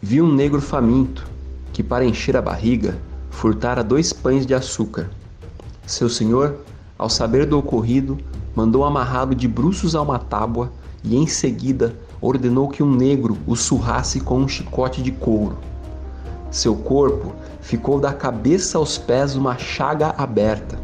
viu um negro faminto, que para encher a barriga, furtara 2 pães de açúcar. Seu senhor, ao saber do ocorrido, mandou amarrá-lo de bruços a uma tábua e em seguida ordenou que um negro o surrasse com um chicote de couro. Seu corpo ficou da cabeça aos pés uma chaga aberta,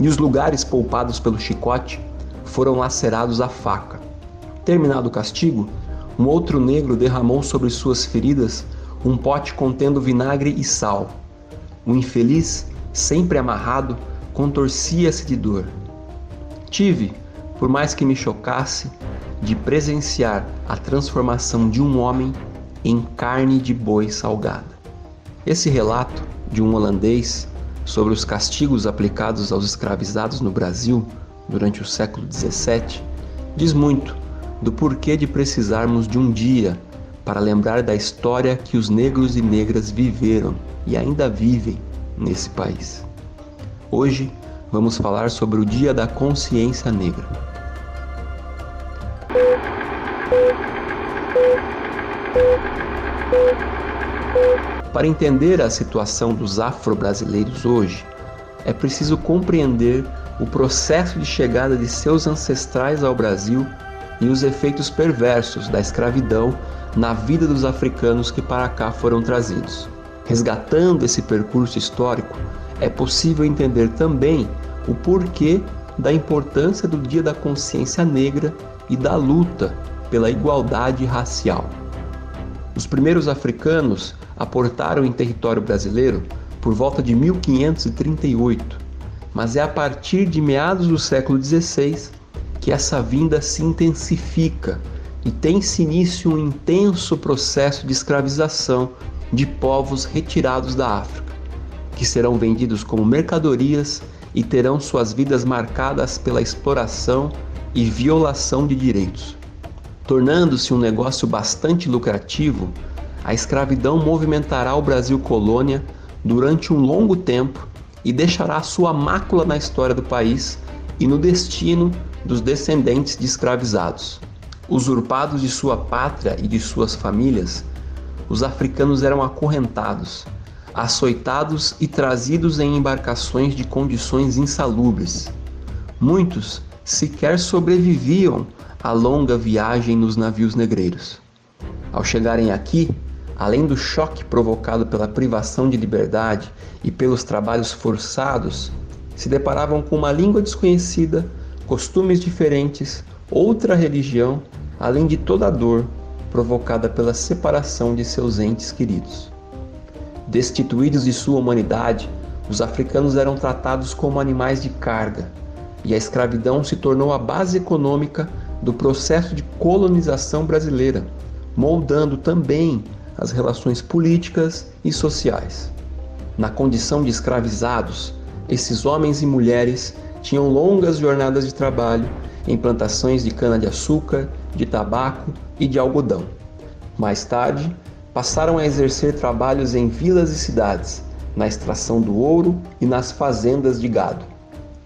e os lugares poupados pelo chicote foram lacerados à faca. Terminado o castigo, um outro negro derramou sobre suas feridas um pote contendo vinagre e sal. O infeliz, sempre amarrado, contorcia-se de dor. Tive, por mais que me chocasse, de presenciar a transformação de um homem em carne de boi salgada. Esse relato de um holandês sobre os castigos aplicados aos escravizados no Brasil durante o século XVII diz muito do porquê de precisarmos de um dia para lembrar da história que os negros e negras viveram e ainda vivem nesse país. Hoje vamos falar sobre o Dia da Consciência Negra. Para entender a situação dos afro-brasileiros hoje, é preciso compreender o processo de chegada de seus ancestrais ao Brasil e os efeitos perversos da escravidão na vida dos africanos que para cá foram trazidos. Resgatando esse percurso histórico, é possível entender também o porquê da importância do Dia da Consciência Negra e da luta pela igualdade racial. Os primeiros africanos aportaram em território brasileiro por volta de 1538, mas é a partir de meados do século XVI que essa vinda se intensifica e tem-se início um intenso processo de escravização de povos retirados da África, que serão vendidos como mercadorias e terão suas vidas marcadas pela exploração e violação de direitos. Tornando-se um negócio bastante lucrativo, a escravidão movimentará o Brasil colônia durante um longo tempo e deixará sua mácula na história do país e no destino dos descendentes de escravizados. Usurpados de sua pátria e de suas famílias, os africanos eram acorrentados, açoitados e trazidos em embarcações de condições insalubres. Muitos sequer sobreviviam à longa viagem nos navios negreiros. Ao chegarem aqui, além do choque provocado pela privação de liberdade e pelos trabalhos forçados, se deparavam com uma língua desconhecida, costumes diferentes, outra religião, além de toda a dor provocada pela separação de seus entes queridos. Destituídos de sua humanidade, os africanos eram tratados como animais de carga, e a escravidão se tornou a base econômica do processo de colonização brasileira, moldando também as relações políticas e sociais. Na condição de escravizados, esses homens e mulheres tinham longas jornadas de trabalho em plantações de cana-de-açúcar, de tabaco e de algodão. Mais tarde, passaram a exercer trabalhos em vilas e cidades, na extração do ouro e nas fazendas de gado.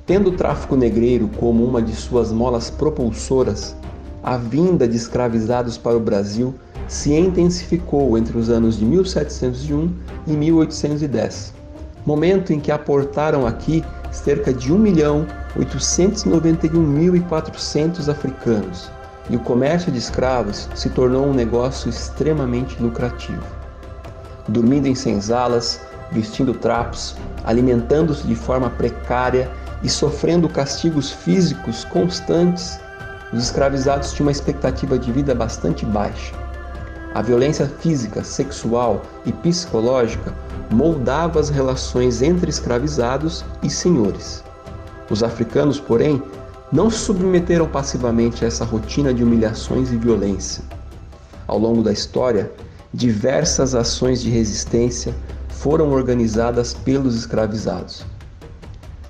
Tendo o tráfico negreiro como uma de suas molas propulsoras, a vinda de escravizados para o Brasil se intensificou entre os anos de 1701 e 1810, momento em que aportaram aqui cerca de 1.891.400 africanos, e o comércio de escravos se tornou um negócio extremamente lucrativo. Dormindo em senzalas, vestindo trapos, alimentando-se de forma precária e sofrendo castigos físicos constantes, os escravizados tinham uma expectativa de vida bastante baixa. A violência física, sexual e psicológica moldava as relações entre escravizados e senhores. Os africanos, porém, não se submeteram passivamente a essa rotina de humilhações e violência. Ao longo da história, diversas ações de resistência foram organizadas pelos escravizados.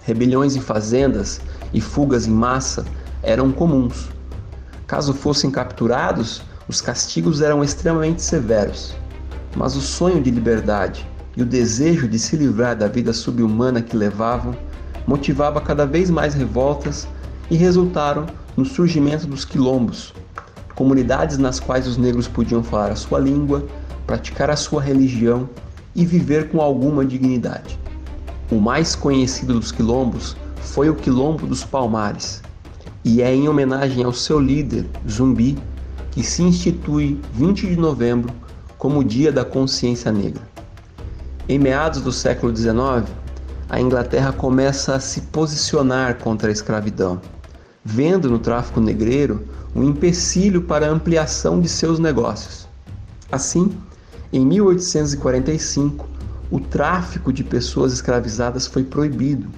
Rebeliões em fazendas e fugas em massa eram comuns. Caso fossem capturados, os castigos eram extremamente severos. Mas o sonho de liberdade e o desejo de se livrar da vida subhumana que levavam motivava cada vez mais revoltas e resultaram no surgimento dos quilombos, comunidades nas quais os negros podiam falar a sua língua, praticar a sua religião e viver com alguma dignidade. O mais conhecido dos quilombos foi o Quilombo dos Palmares, e é em homenagem ao seu líder, Zumbi, que se institui 20 de novembro como o Dia da Consciência Negra. Em meados do século XIX, a Inglaterra começa a se posicionar contra a escravidão, vendo no tráfico negreiro um empecilho para a ampliação de seus negócios. Assim, em 1845, o tráfico de pessoas escravizadas foi proibido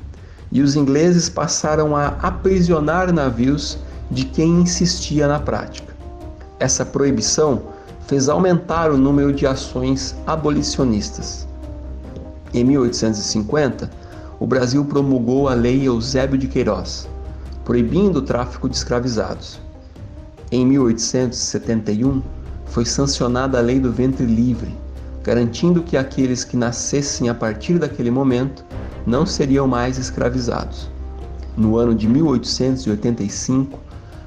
e os ingleses passaram a aprisionar navios de quem insistia na prática. Essa proibição fez aumentar o número de ações abolicionistas. Em 1850, o Brasil promulgou a Lei Eusébio de Queiroz, proibindo o tráfico de escravizados. Em 1871, foi sancionada a Lei do Ventre Livre, garantindo que aqueles que nascessem a partir daquele momento não seriam mais escravizados. No ano de 1885,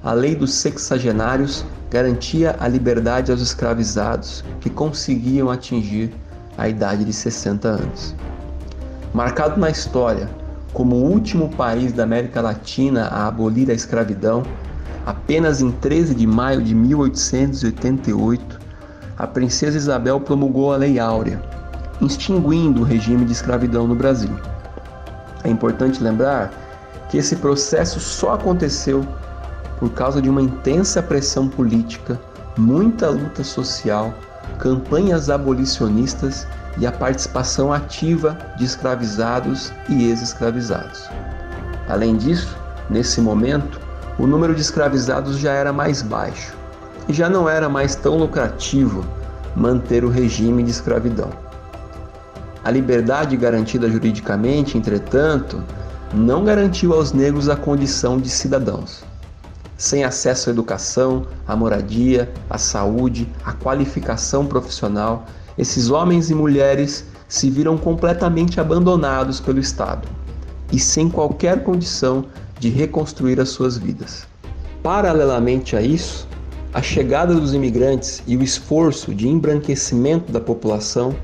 a Lei dos Sexagenários garantia a liberdade aos escravizados que conseguiam atingir a idade de 60 anos. Marcado na história como o último país da América Latina a abolir a escravidão, apenas em 13 de maio de 1888, a princesa Isabel promulgou a Lei Áurea, extinguindo o regime de escravidão no Brasil. É importante lembrar que esse processo só aconteceu por causa de uma intensa pressão política, muita luta social, campanhas abolicionistas e a participação ativa de escravizados e ex-escravizados. Além disso, nesse momento, o número de escravizados já era mais baixo e já não era mais tão lucrativo manter o regime de escravidão. A liberdade garantida juridicamente, entretanto, não garantiu aos negros a condição de cidadãos. Sem acesso à educação, à moradia, à saúde, à qualificação profissional, esses homens e mulheres se viram completamente abandonados pelo Estado e sem qualquer condição de reconstruir as suas vidas. Paralelamente a isso, a chegada dos imigrantes e o esforço de embranquecimento da população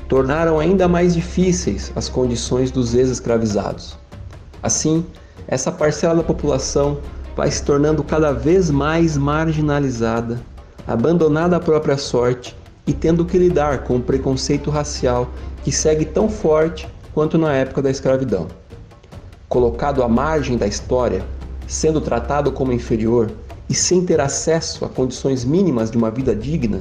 tornaram ainda mais difíceis as condições dos ex-escravizados. Assim, essa parcela da população vai se tornando cada vez mais marginalizada, abandonada à própria sorte e tendo que lidar com o preconceito racial que segue tão forte quanto na época da escravidão. Colocado à margem da história, sendo tratado como inferior e sem ter acesso a condições mínimas de uma vida digna,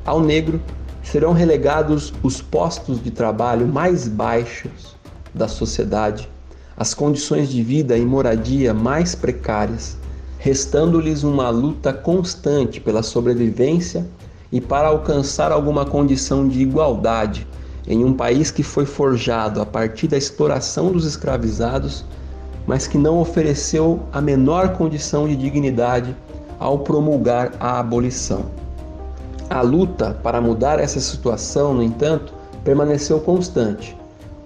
ao negro serão relegados os postos de trabalho mais baixos da sociedade, as condições de vida e moradia mais precárias, restando-lhes uma luta constante pela sobrevivência e para alcançar alguma condição de igualdade em um país que foi forjado a partir da exploração dos escravizados, mas que não ofereceu a menor condição de dignidade ao promulgar a abolição. A luta para mudar essa situação, no entanto, permaneceu constante.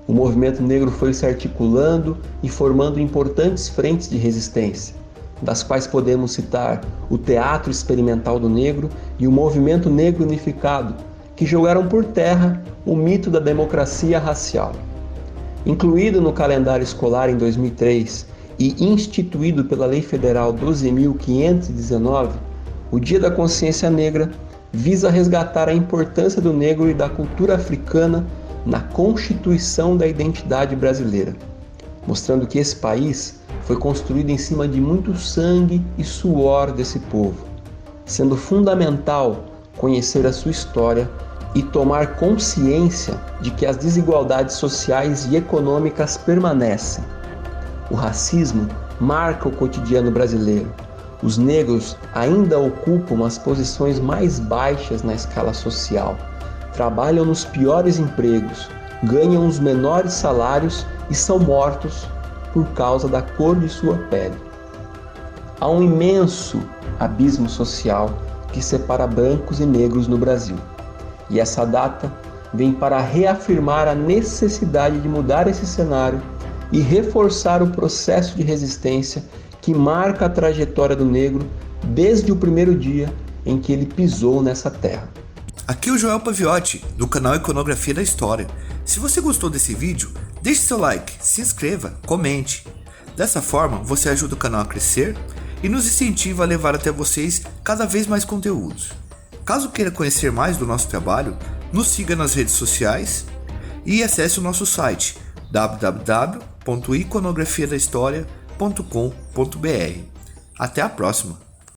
O movimento negro foi se articulando e formando importantes frentes de resistência, das quais podemos citar o Teatro Experimental do Negro e o Movimento Negro Unificado, que jogaram por terra o mito da democracia racial. Incluído no calendário escolar em 2003 e instituído pela Lei Federal 12.519, o Dia da Consciência Negra visa resgatar a importância do negro e da cultura africana na constituição da identidade brasileira, mostrando que esse país foi construído em cima de muito sangue e suor desse povo, sendo fundamental conhecer a sua história e tomar consciência de que as desigualdades sociais e econômicas permanecem. O racismo marca o cotidiano brasileiro. Os negros ainda ocupam as posições mais baixas na escala social, trabalham nos piores empregos, ganham os menores salários e são mortos por causa da cor de sua pele. Há um imenso abismo social que separa brancos e negros no Brasil. E essa data vem para reafirmar a necessidade de mudar esse cenário e reforçar o processo de resistência que marca a trajetória do negro desde o primeiro dia em que ele pisou nessa terra. Aqui é o Joel Paviotti, do canal Iconografia da História. Se você gostou desse vídeo, deixe seu like, se inscreva, comente. Dessa forma, você ajuda o canal a crescer e nos incentiva a levar até vocês cada vez mais conteúdos. Caso queira conhecer mais do nosso trabalho, nos siga nas redes sociais e acesse o nosso site www.iconografiadahistoria.com.br. Até a próxima!